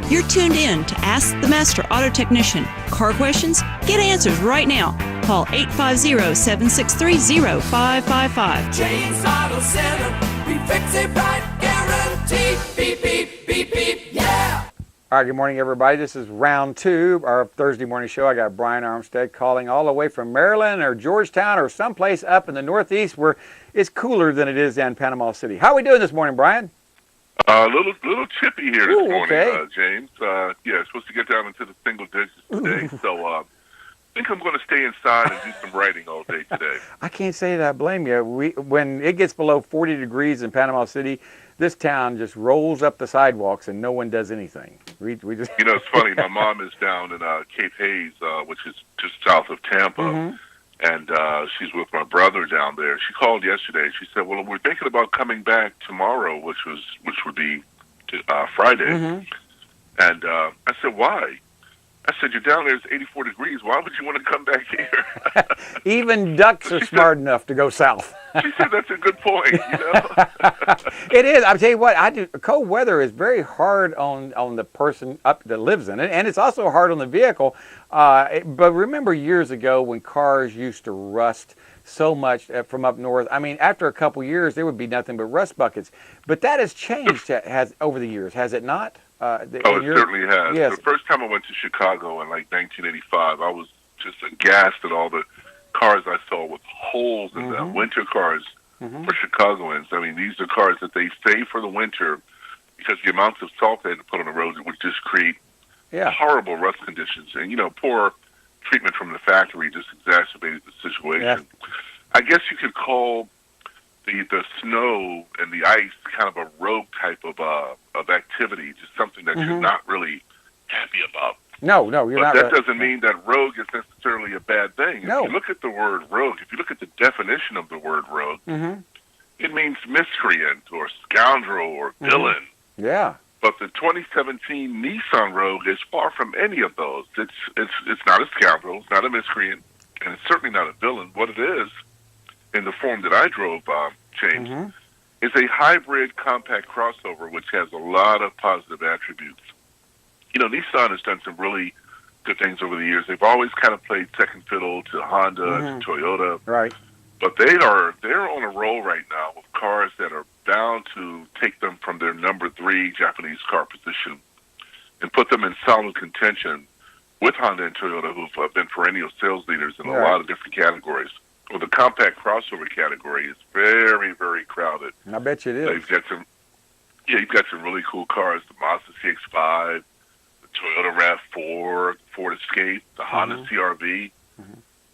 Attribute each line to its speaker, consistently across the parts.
Speaker 1: You're tuned in to Ask the Master Auto Technician. Car questions? Get answers right now. Call 850-763-0555.
Speaker 2: James Auto Center, we fix it right, guaranteed. Beep, beep, beep, beep, yeah.
Speaker 3: All right, good morning, everybody. This is round two, our Thursday morning show. I got Brian Armstead calling all the way from Maryland or Georgetown or someplace up in the Northeast where it's cooler than it is down in Panama City. How are we doing this morning, Brian?
Speaker 4: A little chippy here this morning,
Speaker 3: okay.
Speaker 4: James. Supposed to get down into the single digits today, so I think I'm going to stay inside and do some writing all day today.
Speaker 3: I can't say that I blame you. When it gets below 40 degrees in Panama City, this town just rolls up the sidewalks and no one does anything. We just
Speaker 4: You know, it's funny. My mom is down in Cape Hayes, which is just south of Tampa, and she's with my brother down there. She called yesterday. She said, "Well, we're thinking about coming back tomorrow, which would be Friday." And I said, "Why?" I said, "You're down there. It's 84 degrees. Why would you want to come back here?"
Speaker 3: Even ducks are smart enough to go south.
Speaker 4: She said, "That's a good point." You know,
Speaker 3: it is. I'll tell you what. Cold weather is very hard on the person up that lives in it, and it's also hard on the vehicle. But remember years ago when cars used to rust so much from up north. I mean, after a couple years, there would be nothing but rust buckets. But that has changed over the years, has it not?
Speaker 4: it certainly has.
Speaker 3: Yes.
Speaker 4: The first time I went to Chicago in like 1985, I was just aghast at all the cars I saw with holes in them, winter cars for Chicagoans. I mean, these are cars that they save for the winter because the amounts of salt they had to put on the roads would just create horrible rust conditions. And, you know, poor treatment from the factory just exacerbated the situation.
Speaker 3: Yeah.
Speaker 4: I guess you could call the snow and the ice kind of a rogue type of activity, just something that you're not really happy about.
Speaker 3: No, you're not.
Speaker 4: But that doesn't mean that rogue is necessarily a bad thing.
Speaker 3: No.
Speaker 4: If you look at the word rogue, if you look at the definition of the word rogue, it means miscreant or scoundrel or villain.
Speaker 3: Yeah.
Speaker 4: But the 2017 Nissan Rogue is far from any of those. It's not a scoundrel, it's not a miscreant, and it's certainly not a villain. What it is, in the form that I drove, James, is a hybrid compact crossover which has a lot of positive attributes. You know, Nissan has done some really good things over the years. They've always kind of played second fiddle to Honda, to Toyota.
Speaker 3: Right.
Speaker 4: But they're on a roll right now with cars that are bound to take them from their number 3 Japanese car position and put them in solid contention with Honda and Toyota, who've been perennial sales leaders in a lot of different categories. Well, the compact crossover category is very, very crowded.
Speaker 3: I bet you it is.
Speaker 4: You've got some really cool cars: the Mazda CX-5, the Toyota RAV4, Ford Escape, the Honda CR-V.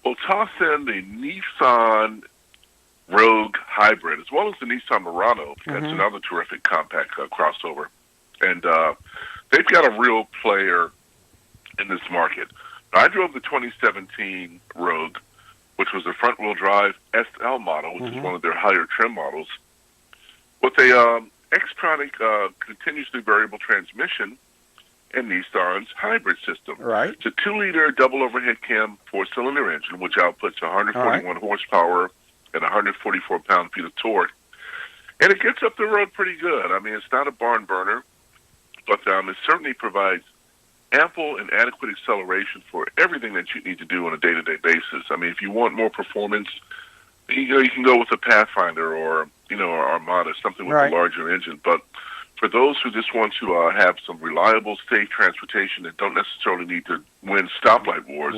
Speaker 4: Well, toss in the Nissan Rogue Hybrid, as well as the Nissan Murano. That's another terrific compact crossover. And they've got a real player in this market. Now, I drove the 2017 Rogue, which was a front-wheel drive SL model, which is one of their higher trim models, with a Xtronic continuously variable transmission and Nissan's hybrid system.
Speaker 3: Right.
Speaker 4: It's a 2-liter double overhead cam 4-cylinder engine, which outputs 141 horsepower and 144 pound-feet of torque. And it gets up the road pretty good. I mean, it's not a barn burner, but it certainly provides ample and adequate acceleration for everything that you need to do on a day-to-day basis. I mean, if you want more performance, you can go with a Pathfinder or Armada, something with a larger engine. But for those who just want to have some reliable, safe transportation that don't necessarily need to win stoplight wars,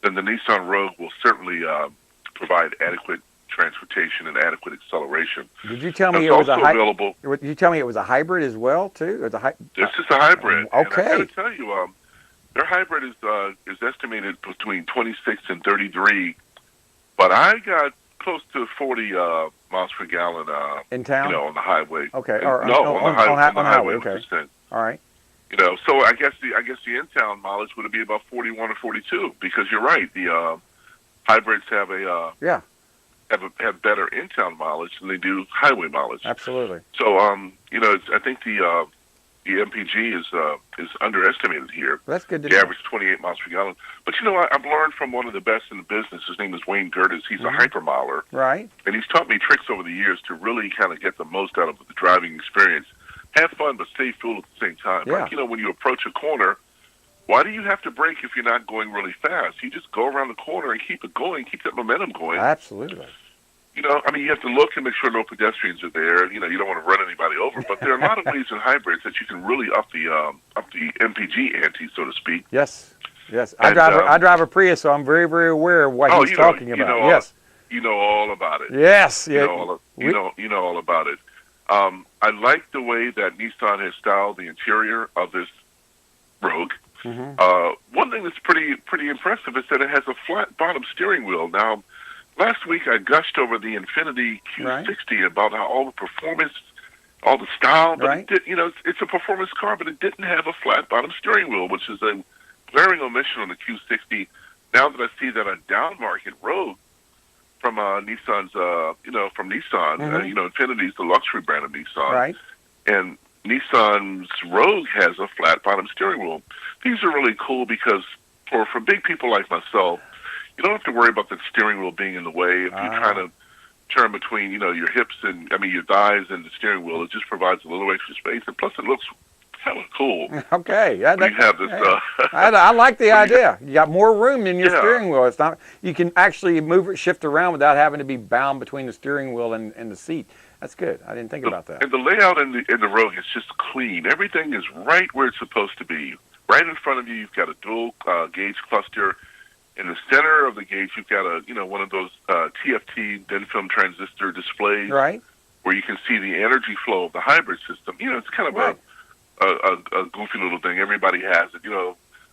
Speaker 4: then the Nissan Rogue will certainly provide adequate transportation and adequate acceleration.
Speaker 3: Did you tell me it was available? Did you tell me it was a hybrid as well, too?
Speaker 4: This is a hybrid.
Speaker 3: Okay.
Speaker 4: And I got to tell you, their hybrid is estimated between 26 and 33, but I got close to 40 miles per gallon
Speaker 3: in town,
Speaker 4: on the highway.
Speaker 3: Okay.
Speaker 4: On the highway.
Speaker 3: Okay. All right.
Speaker 4: So I guess the in-town mileage would be about 41 or 42, because you're right. The hybrids have have better in-town mileage than they do highway mileage.
Speaker 3: Absolutely.
Speaker 4: So I think the MPG is underestimated here.
Speaker 3: Well, that's good to
Speaker 4: know.
Speaker 3: The
Speaker 4: average 28 miles per gallon. But I've learned from one of the best in the business. His name is Wayne Gertis. He's a hypermiler.
Speaker 3: Right.
Speaker 4: And he's taught me tricks over the years to really kind of get the most out of the driving experience. have fun, but save fuel at the same time.
Speaker 3: Yeah.
Speaker 4: Like, when you approach a corner, why do you have to brake if you're not going really fast? You just go around the corner and keep it going, keep that momentum going.
Speaker 3: Absolutely.
Speaker 4: You have to look and make sure no pedestrians are there. You don't want to run anybody over. But there are a lot of ways in hybrids that you can really up the MPG ante, so to speak.
Speaker 3: Yes. I drive a Prius, so I'm very, very aware of what he's talking about. Yes.
Speaker 4: You know all about it.
Speaker 3: Yes.
Speaker 4: You know all about it. I like the way that Nissan has styled the interior of this Rogue.
Speaker 3: Mm-hmm.
Speaker 4: One thing that's pretty impressive is that it has a flat bottom steering wheel. Now, last week I gushed over the Infiniti Q60 about how all the performance, all the style, but it did, it's a performance car, but it didn't have a flat bottom steering wheel, which is a glaring omission on the Q60. Now that I see that a down market Rogue from Nissan's, from Nissan, Infiniti's the luxury brand of Nissan,
Speaker 3: right?
Speaker 4: And Nissan's Rogue has a flat bottom steering wheel. These are really cool because for big people like myself, you don't have to worry about the steering wheel being in the way. If you're trying to turn between, your hips and, your thighs and the steering wheel, it just provides a little extra space. And plus it looks hella cool.
Speaker 3: Okay.
Speaker 4: You have this,
Speaker 3: I like the idea. You got more room in your steering wheel. It's not, you can actually move it, shift around without having to be bound between the steering wheel and the seat. That's good. I didn't think about that.
Speaker 4: And the layout in the Rogue is just clean. Everything is right where it's supposed to be. Right in front of you, you've got a dual gauge cluster. In the center of the gauge, you've got one of those TFT thin film transistor displays,
Speaker 3: right,
Speaker 4: where you can see the energy flow of the hybrid system. It's kind of a goofy little thing. Everybody has it.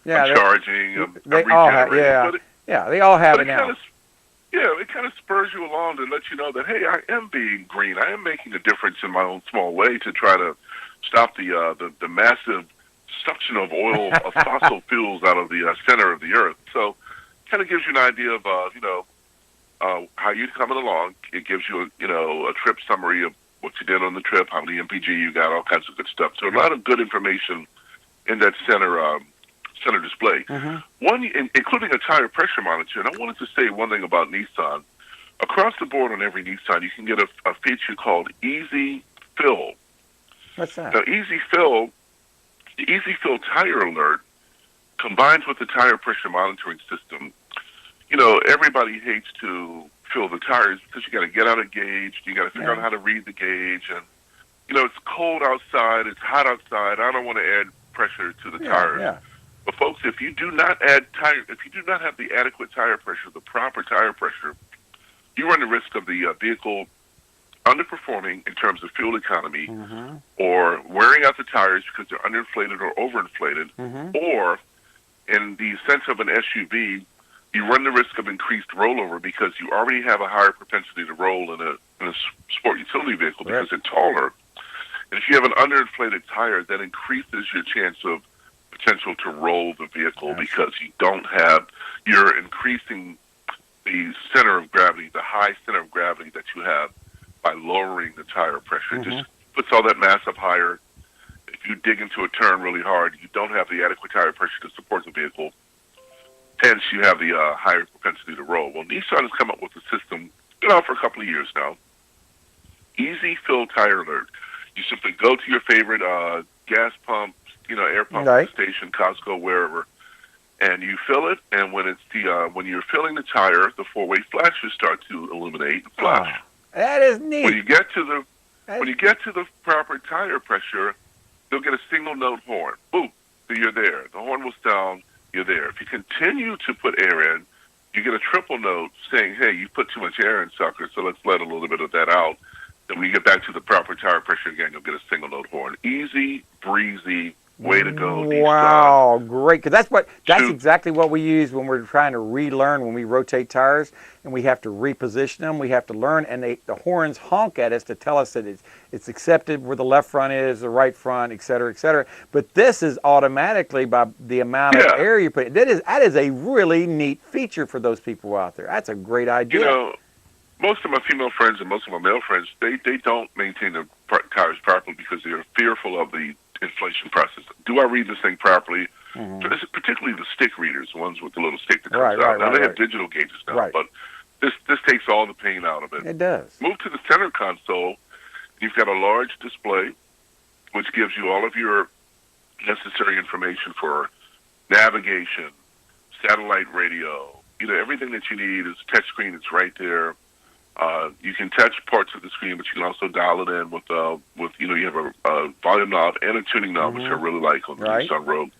Speaker 4: Charging.
Speaker 3: They all have. They all have it now.
Speaker 4: It kind of spurs you along to let you know that, hey, I am being green. I am making a difference in my own small way to try to stop the massive suction of oil of fossil fuels out of the center of the earth. So, kind of gives you an idea of how you're coming along. It gives you a trip summary of what you did on the trip, how many MPG you got, all kinds of good stuff. So a lot of good information in that center display.
Speaker 3: Mm-hmm.
Speaker 4: One, including a tire pressure monitor. And I wanted to say one thing about Nissan. Across the board on every Nissan, you can get a feature called Easy Fill.
Speaker 3: What's that?
Speaker 4: Now, the Easy Fill tire alert combines with the tire pressure monitoring system. Everybody hates to fill the tires because you got to get out a gauge, you got to figure out how to read the gauge, and it's cold outside, it's hot outside. I don't want to add pressure to the tires.
Speaker 3: Yeah.
Speaker 4: But folks, if you do not have the adequate tire pressure, the proper tire pressure, you run the risk of the vehicle underperforming in terms of fuel economy, or wearing out the tires because they're underinflated or overinflated, or in the sense of an SUV, you run the risk of increased rollover because you already have a higher propensity to roll in a sport utility vehicle because they're taller. And if you have an underinflated tire, that increases your chance of potential to roll the vehicle because you're increasing the center of gravity, the high center of gravity that you have by lowering the tire pressure. It just puts all that mass up higher. If you dig into a turn really hard, you don't have the adequate tire pressure to support the vehicle. Hence, you have the higher propensity to roll. Well, Nissan has come up with a system, been out for a couple of years now. Easy Fill Tire Alert. You simply go to your favorite gas pump, air pump station, Costco, wherever, and you fill it. And when when you're filling the tire, the four-way flashes start to illuminate and flash.
Speaker 3: That is neat.
Speaker 4: When you get to the proper tire pressure, you'll get a single note horn. Boom, you're there. The horn will sound. You're there. If you continue to put air in, you get a triple note saying, hey, you put too much air in, sucker, so let's let a little bit of that out. Then when you get back to the proper tire pressure again, you'll get a single note horn. Easy, breezy, way to go.
Speaker 3: Wow, great. Because that's exactly what we use when we're trying to relearn, when we rotate tires, and we have to reposition them. We have to learn, and the horns honk at us to tell us that it's accepted where the left front is, the right front, et cetera, et cetera. But this is automatically by the amount of air you put. That is a really neat feature for those people out there. That's a great idea.
Speaker 4: Most of my female friends and most of my male friends, they don't maintain their tires properly because they're fearful of the inflation process. Do I read this thing properly? Particularly the stick readers, the ones with the little stick that comes out. Now, they have digital gauges now, but this takes all the pain out of it.
Speaker 3: It does.
Speaker 4: Move to the center console. You've got a large display which gives you all of your necessary information for navigation, satellite radio. Everything that you need is touchscreen. It's right there. You can touch parts of the screen, but you can also dial it in with you have a volume knob and a tuning knob, which I really like on the Nissan Rogue.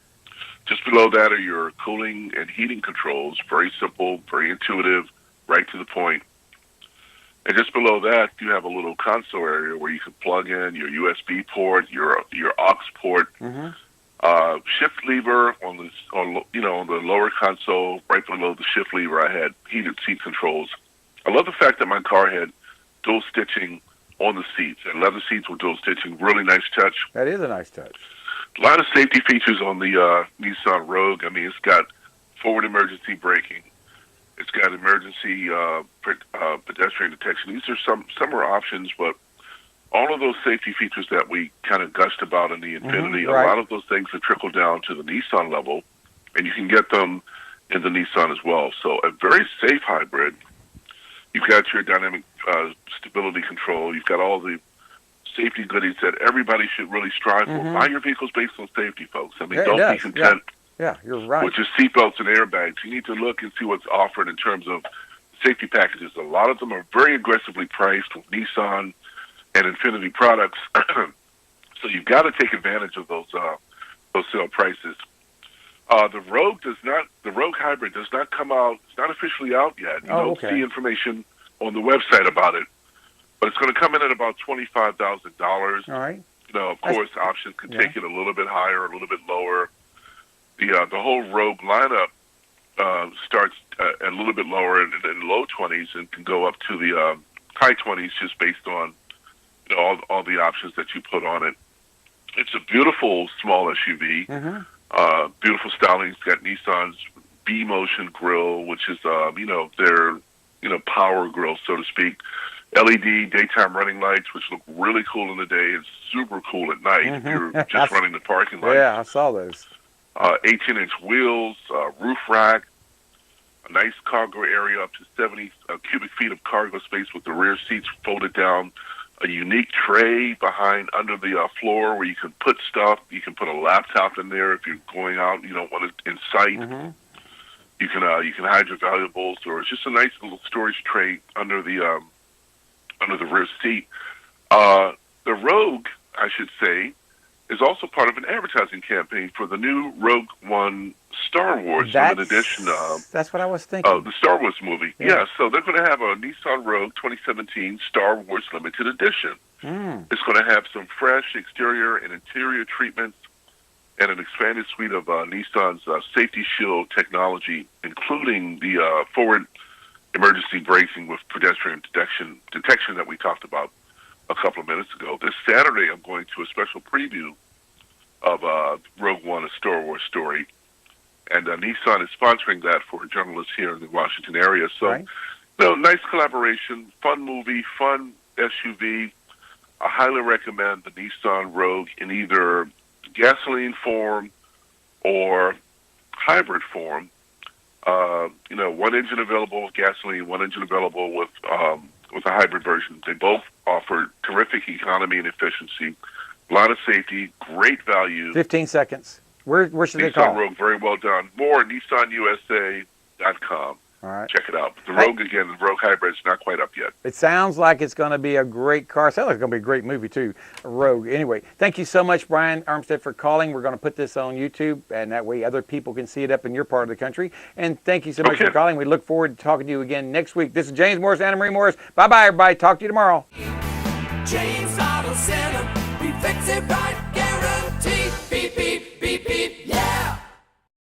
Speaker 4: Just below that are your cooling and heating controls. Very simple, very intuitive, right to the point. And just below that, you have a little console area where you can plug in your USB port, your aux port, shift lever on the lower console. Right below the shift lever, I had heated seat controls. I love the fact that my car had dual stitching on the seats, and leather seats with dual stitching. Really nice touch.
Speaker 3: That is a nice touch.
Speaker 4: A lot of safety features on the Nissan Rogue. I mean, it's got forward emergency braking. It's got emergency pedestrian detection. These are some are options, but all of those safety features that we kind of gushed about in the Infiniti, a lot of those things have trickled down to the Nissan level, and you can get them in the Nissan as well. So a very safe hybrid. You've got your dynamic stability control. You've got all the safety goodies that everybody should really strive for. Buy your vehicles based on safety, folks. I mean, don't be content
Speaker 3: you're right.
Speaker 4: with just seatbelts and airbags. You need to look and see what's offered in terms of safety packages. A lot of them are very aggressively priced with Nissan and Infiniti products. So you've got to take advantage of those sale prices. The Rogue Hybrid does not come out. It's not officially out yet. You don't see information on the website about it, but it's going to come in at about $25,000.
Speaker 3: All right.
Speaker 4: Of course, options can take it a little bit higher, a little bit lower. The whole Rogue lineup starts a little bit lower in the low 20s and can go up to the high 20s just based on all the options that you put on it. It's a beautiful small SUV. Beautiful styling. It's got Nissan's B-Motion grille, which is their power grille, so to speak. LED daytime running lights, which look really cool in the day and super cool at night if you're just running the parking lot.
Speaker 3: Yeah, I saw those.
Speaker 4: 18-inch wheels, roof rack, a nice cargo area up to 70 cubic feet of cargo space with the rear seats folded down, a unique tray behind under the floor where you can put stuff. You can put a laptop in there if you're going out and you don't want it in sight. You can hide your valuables, or it's just a nice little storage tray under the rear seat. The Rogue, I should say, is also part of an advertising campaign for the new Rogue One Star Wars limited edition.
Speaker 3: That's what I was thinking.
Speaker 4: The Star Wars movie. Yeah, so they're going to have a Nissan Rogue 2017 Star Wars limited edition. It's going to have some fresh exterior and interior treatments and an expanded suite of Nissan's safety shield technology, including the forward emergency braking with pedestrian detection that we talked about a couple of minutes ago. This Saturday, I'm going to a special preview of Rogue One, A Star Wars Story, and Nissan is sponsoring that for journalists here in the Washington area. So, nice collaboration, fun movie, fun SUV. I highly recommend the Nissan Rogue in either gasoline form or hybrid form. One engine available with gasoline, one engine available with a hybrid version. They both offer terrific economy and efficiency, a lot of safety, great value.
Speaker 3: 15 seconds. Where should they call?
Speaker 4: Nissan Rogue, very well done. More at NissanUSA.com.
Speaker 3: All right.
Speaker 4: Check it out. The Rogue, again, the Rogue Hybrid is not quite up yet.
Speaker 3: It sounds like it's going to be a great car. Sounds like it's going to be a great movie, too, Rogue. Anyway, thank you so much, Brian Armstead, for calling. We're going to put this on YouTube, and that way other people can see it up in your part of the country. And thank you so much for calling. We look forward to talking to you again next week. This is James Morris, Anna Marie Morris. Bye-bye, everybody. Talk to you tomorrow.
Speaker 2: James Auto Center, we fix it right.